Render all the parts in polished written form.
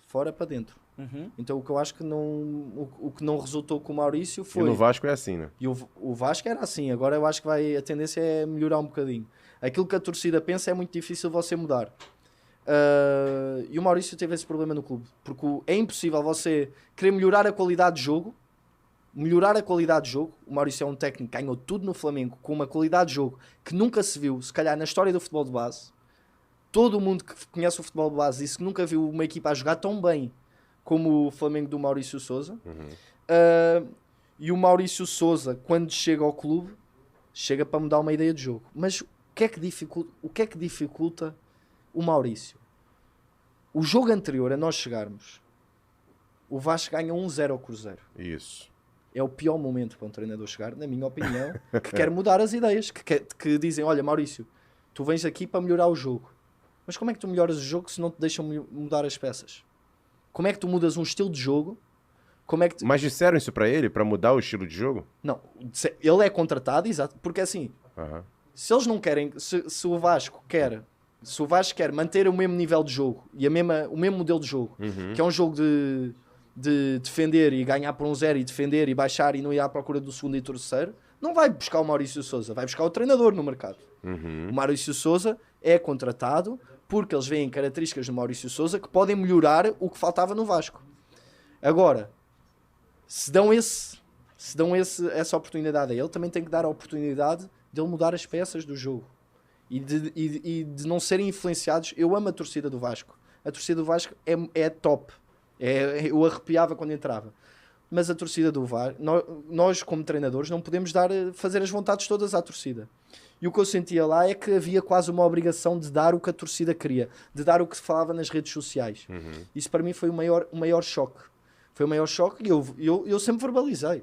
fora para dentro. Então o que eu acho que o que não resultou com o Maurício foi... E no Vasco é assim, né? E o Vasco era assim, agora eu acho que a tendência é melhorar um bocadinho. Aquilo que a torcida pensa é muito difícil você mudar. E o Maurício teve esse problema no clube, porque é impossível você querer melhorar a qualidade de jogo. O Maurício é um técnico que ganhou tudo no Flamengo com uma qualidade de jogo que nunca se viu, se calhar na história do futebol de base. Todo mundo que conhece o futebol de base disse que nunca viu uma equipa a jogar tão bem como o Flamengo do Maurício Sousa. E o Maurício Sousa, quando chega ao clube, chega para mudar uma ideia de jogo. Mas o que é que dificulta o Maurício? O jogo anterior a nós chegarmos, o Vasco ganha 1-0 ao Cruzeiro. Isso. É o pior momento para um treinador chegar, na minha opinião, que quer mudar as ideias, que dizem, olha Maurício, tu vens aqui para melhorar o jogo. Mas como é que tu melhoras o jogo se não te deixam mudar as peças? Como é que tu mudas um estilo de jogo? Mas disseram isso para ele, para mudar o estilo de jogo? Não, ele é contratado, exato, porque assim, se eles não querem, se o Vasco quer manter o mesmo nível de jogo e o mesmo modelo de jogo, que é um jogo de defender e ganhar por 1-0 e defender e baixar e não ir à procura do segundo e terceiro, não vai buscar o Maurício Sousa, vai buscar o treinador no mercado. O Maurício Sousa é contratado porque eles veem características do Maurício Sousa que podem melhorar o que faltava no Vasco. Agora, se dão essa oportunidade a ele, também tem que dar a oportunidade de ele mudar as peças do jogo e de não serem influenciados. Eu amo a torcida do Vasco. A torcida do Vasco é top. Eu arrepiava quando entrava. Mas a torcida do Vasco, nós como treinadores não podemos fazer as vontades todas à torcida. E o que eu sentia lá é que havia quase uma obrigação de dar o que a torcida queria, de dar o que se falava nas redes sociais. Isso para mim foi o maior choque. Foi o maior choque e eu sempre verbalizei.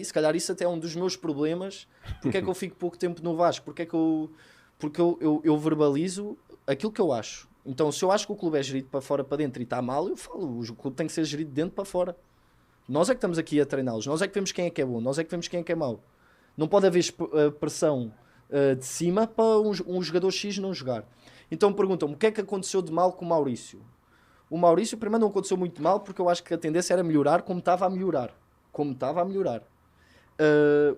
E se calhar isso até é um dos meus problemas. Porque é que eu fico pouco tempo no Vasco? Porque eu verbalizo aquilo que eu acho. Então, se eu acho que o clube é gerido para fora, para dentro e está mal, eu falo, o clube tem que ser gerido de dentro para fora. Nós é que estamos aqui a treiná-los, nós é que vemos quem é bom, nós é que vemos quem é que é mau. Não pode haver pressão de cima para um jogador X não jogar. Então perguntam-me, o que é que aconteceu de mal com o Maurício? O Maurício, primeiro, não aconteceu muito mal, porque eu acho que a tendência era melhorar como estava a melhorar.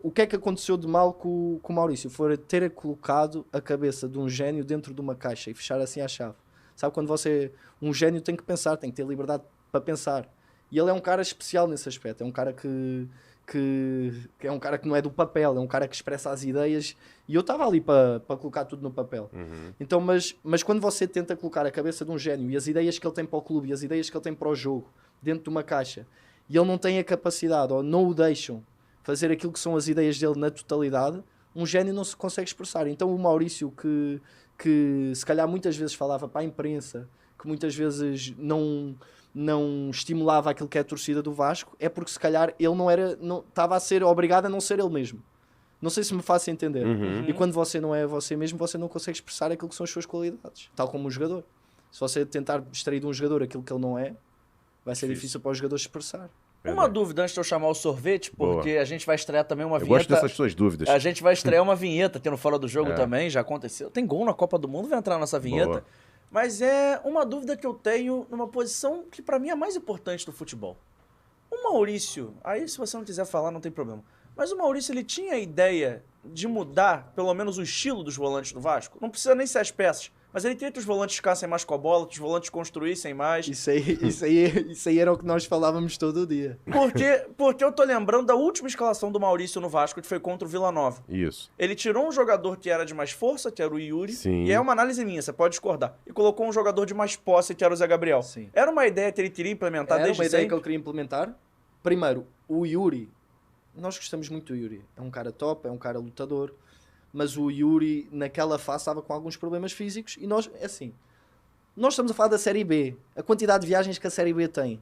O que é que aconteceu de mal com o Maurício? Foi ter colocado a cabeça de um gênio dentro de uma caixa e fechar assim a chave. Sabe quando um gênio tem que pensar, tem que ter liberdade para pensar. E ele é um cara especial nesse aspecto. É um cara que é um cara que não é do papel, é um cara que expressa as ideias. E eu estava ali para colocar tudo no papel. Então, mas quando você tenta colocar a cabeça de um gênio e as ideias que ele tem para o clube e as ideias que ele tem para o jogo dentro de uma caixa, e ele não tem a capacidade ou não o deixam fazer aquilo que são as ideias dele na totalidade, um gênio não se consegue expressar. Então o Maurício, que se calhar muitas vezes falava para a imprensa, que muitas vezes não estimulava aquilo que é a torcida do Vasco, é porque se calhar ele não estava a ser obrigado a não ser ele mesmo. Não sei se me faço entender. E quando você não é você mesmo, você não consegue expressar aquilo que são as suas qualidades, tal como o jogador. Se você tentar extrair de um jogador aquilo que ele não é, vai ser difícil para o jogador expressar. Uma dúvida antes de eu chamar o sorvete, porque a gente vai estrear também uma vinheta. Eu gosto dessas suas dúvidas. A gente vai estrear uma vinheta, tendo Fora do Jogo também, já aconteceu. Tem gol na Copa do Mundo, vai entrar na nossa vinheta. Boa. Mas é uma dúvida que eu tenho numa posição que pra mim é a mais importante do futebol. O Maurício, aí se você não quiser falar não tem problema, mas o Maurício ele tinha a ideia de mudar pelo menos o estilo dos volantes do Vasco? Não precisa nem ser as peças, mas ele queria que os volantes ficassem mais com a bola, que os volantes construíssem mais. Isso aí era o que nós falávamos todo dia. Porque eu tô lembrando da última escalação do Maurício no Vasco, que foi contra o Vila Nova. Isso. Ele tirou um jogador que era de mais força, que era o Yuri, Sim. e é uma análise minha, você pode discordar, e colocou um jogador de mais posse, que era o Zé Gabriel. Sim. Era uma ideia que ele queria implementar Era desde uma ideia sempre? que eu queria implementar. Primeiro, o Yuri, nós gostamos muito do Yuri. É um cara top, é um cara lutador. Mas o Yuri, naquela fase, estava com alguns problemas físicos. E nós, é assim, nós estamos a falar da Série B. A quantidade de viagens que a Série B tem.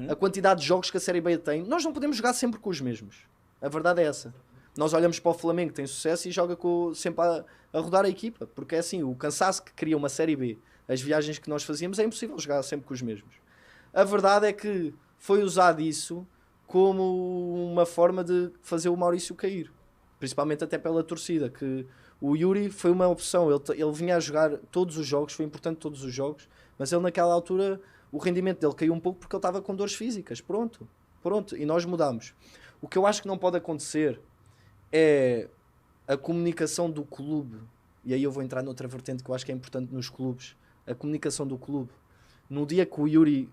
A quantidade de jogos que a Série B tem. Nós não podemos jogar sempre com os mesmos. A verdade é essa. Nós olhamos para o Flamengo, que tem sucesso, e joga sempre a rodar a equipa. Porque é assim, o cansaço que cria uma Série B, as viagens que nós fazíamos, é impossível jogar sempre com os mesmos. A verdade é que foi usado isso como uma forma de fazer o Maurício cair. Principalmente até pela torcida, que o Yuri foi uma opção. Ele vinha a jogar todos os jogos, foi importante todos os jogos, Mas ele naquela altura, o rendimento dele caiu um pouco porque ele estava com dores físicas. Pronto. E nós mudamos. O que eu acho que não pode acontecer é a comunicação do clube, e aí eu vou entrar noutra vertente que eu acho que é importante nos clubes, a comunicação do clube. No dia que o Yuri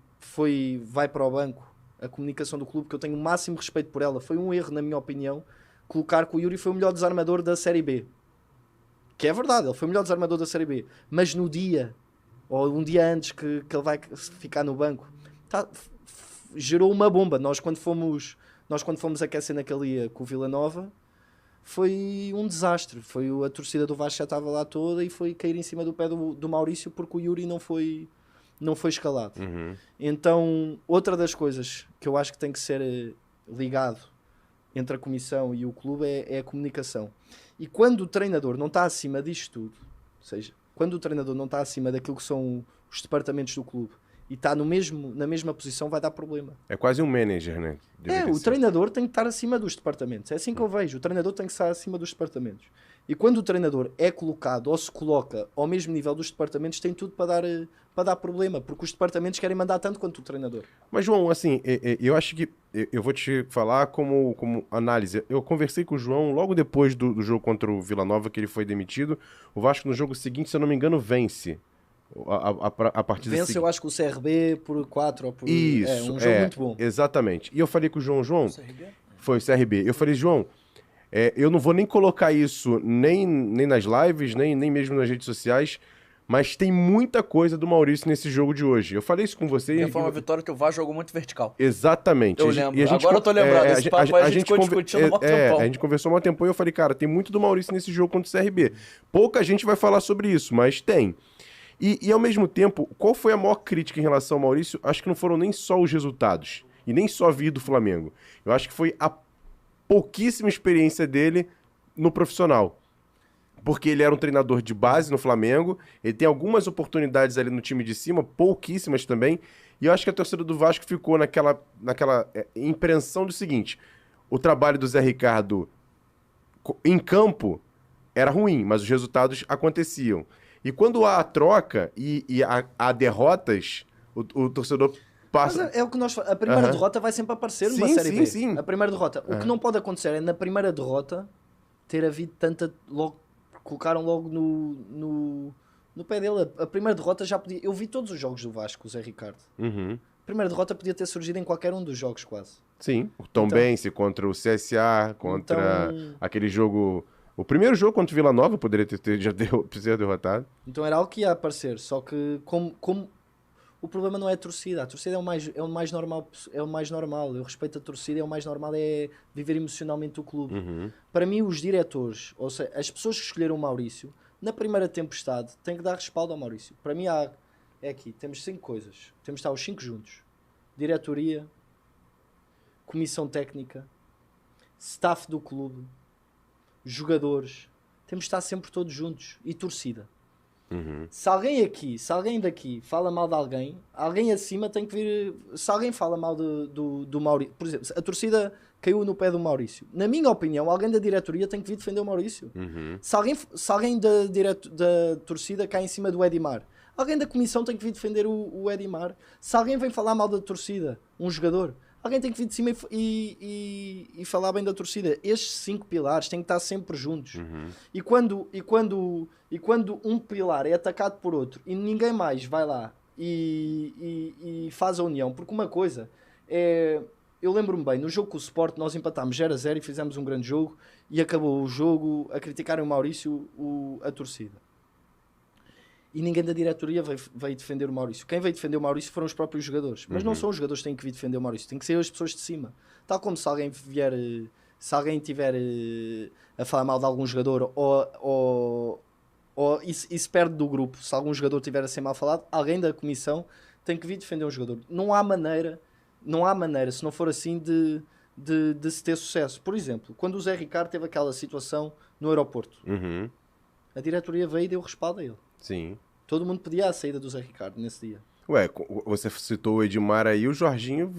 vai para o banco, a comunicação do clube, que eu tenho o máximo respeito por ela, foi um erro, na minha opinião, colocar que o Yuri foi o melhor desarmador da Série B. Que é verdade, ele foi o melhor desarmador da Série B. Mas no dia, ou um dia antes que ele vai ficar no banco, gerou uma bomba. Nós quando fomos aquecer naquele dia com o Vila Nova, foi um desastre. A torcida do Vasco já estava lá toda e foi cair em cima do pé do Maurício porque o Yuri não foi escalado. Então, outra das coisas que eu acho que tem que ser ligado entre a comissão e o clube é a comunicação. E quando o treinador não está acima disto tudo, ou seja, quando o treinador não está acima daquilo que são os departamentos do clube e está na mesma posição, vai dar problema. É quase um manager, né? O treinador tem que estar acima dos departamentos. É assim que eu vejo. O treinador tem que estar acima dos departamentos. E quando o treinador é colocado ou se coloca ao mesmo nível dos departamentos, tem tudo para dar problema, porque os departamentos querem mandar tanto quanto o treinador. Mas, João, assim, eu acho que eu vou te falar como análise. Eu conversei com o João logo depois do jogo contra o Vila Nova, que ele foi demitido. O Vasco, no jogo seguinte, se eu não me engano, vence a partida seguinte. Vence, eu acho que o CRB por 4 ou por... Isso, um jogo muito bom. Exatamente. E eu falei com o João, CRB? Foi o CRB. Eu falei, João, eu não vou nem colocar isso nem nas lives, nem mesmo nas redes sociais, mas tem muita coisa do Maurício nesse jogo de hoje. Eu falei isso com você. Foi uma vitória que o Vasco jogou muito vertical. Exatamente. Eu lembro. Agora eu tô lembrado. Esse papo a gente ficou discutindo há muito tempão. A gente conversou há um tempão e eu falei, cara, tem muito do Maurício nesse jogo contra o CRB. Pouca gente vai falar sobre isso, mas tem. E ao mesmo tempo, qual foi a maior crítica em relação ao Maurício? Acho que não foram nem só os resultados, e nem só vir do Flamengo. Eu acho que foi a pouquíssima experiência dele no profissional. Porque ele era um treinador de base no Flamengo, ele tem algumas oportunidades ali no time de cima, pouquíssimas também, e eu acho que a torcida do Vasco ficou naquela impressão do seguinte: o trabalho do Zé Ricardo em campo era ruim, mas os resultados aconteciam. E quando há a troca e há derrotas, o torcedor passa... Mas é o que nós falamos. A primeira derrota vai sempre aparecer numa Série B. Sim. A primeira derrota. O que não pode acontecer é na primeira derrota ter havido tanta... Colocaram logo no pé dele. A primeira derrota já podia... Eu vi todos os jogos do Vasco, o Zé Ricardo. A primeira derrota podia ter surgido em qualquer um dos jogos, quase. Sim. O Tombense contra o CSA, contra aquele jogo... O primeiro jogo contra o Vila Nova poderia ter derrotado. Então era algo que ia aparecer. Só que como o problema não é a torcida. A torcida é o mais normal. Eu respeito a torcida. É o mais normal é viver emocionalmente o clube. Para mim, os diretores, ou seja, as pessoas que escolheram o Maurício, na primeira tempestade, têm que dar respaldo ao Maurício. Para mim, é aqui. Temos 5 coisas. Temos de estar os 5 juntos. Diretoria, comissão técnica, staff do clube, jogadores. Temos de estar sempre todos juntos. E torcida. Se alguém daqui fala mal de alguém acima tem que vir. Se alguém fala mal do Maurício, por exemplo, a torcida caiu no pé do Maurício, na minha opinião, alguém da diretoria tem que vir defender o Maurício. Se alguém da torcida cai em cima do Edimar, alguém da comissão tem que vir defender o Edimar. Se alguém vem falar mal da torcida, um jogador, alguém tem que vir de cima e falar bem da torcida. Estes 5 pilares têm que estar sempre juntos. E quando um pilar é atacado por outro e ninguém mais vai lá e faz a união, porque uma coisa é... Eu lembro-me bem, no jogo com o Sport nós empatámos 0-0 e fizemos um grande jogo e acabou o jogo a criticarem o Maurício, a torcida. E ninguém da diretoria veio defender o Maurício. Quem veio defender o Maurício foram os próprios jogadores. Mas não são os jogadores que têm que vir defender o Maurício. Tem que ser as pessoas de cima. Tal como se alguém tiver a falar mal de algum jogador e se perde do grupo, se algum jogador tiver a ser mal falado, alguém da comissão tem que vir defender um jogador. Não há maneira, se não for assim, de se ter sucesso. Por exemplo, quando o Zé Ricardo teve aquela situação no aeroporto, a diretoria veio e deu respaldo a ele. Sim. Todo mundo pedia a saída do Zé Ricardo nesse dia. Ué, você citou o Edimar aí, o Jorginho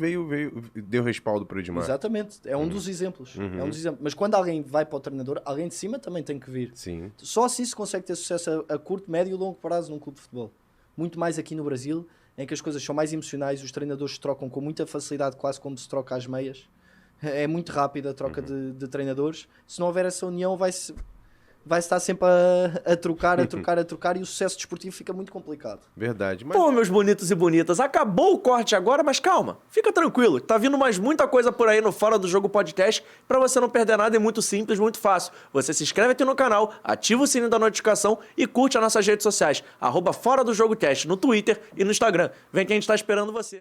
deu respaldo pro Edimar. Exatamente, é um dos exemplos. É um dos exemplos. Mas quando alguém vai para o treinador, alguém de cima também tem que vir. Sim. Só assim se consegue ter sucesso a curto, médio e longo prazo num clube de futebol. muito mais aqui no Brasil, em que as coisas são mais emocionais, os treinadores trocam com muita facilidade, quase como se troca as meias. É muito rápida a troca de treinadores. Se não houver essa união, vai-se estar sempre a trocar e o sucesso desportivo fica muito complicado. Verdade. Mas... Pô, meus bonitos e bonitas, acabou o corte agora, mas calma, fica tranquilo. Tá vindo mais muita coisa por aí no Fora do Jogo Podcast pra você não perder nada, é muito simples, muito fácil. Você se inscreve aqui no canal, ativa o sininho da notificação e curte as nossas redes sociais, @Fora do Jogo Cast, no Twitter e no Instagram. Vem que a gente tá esperando você.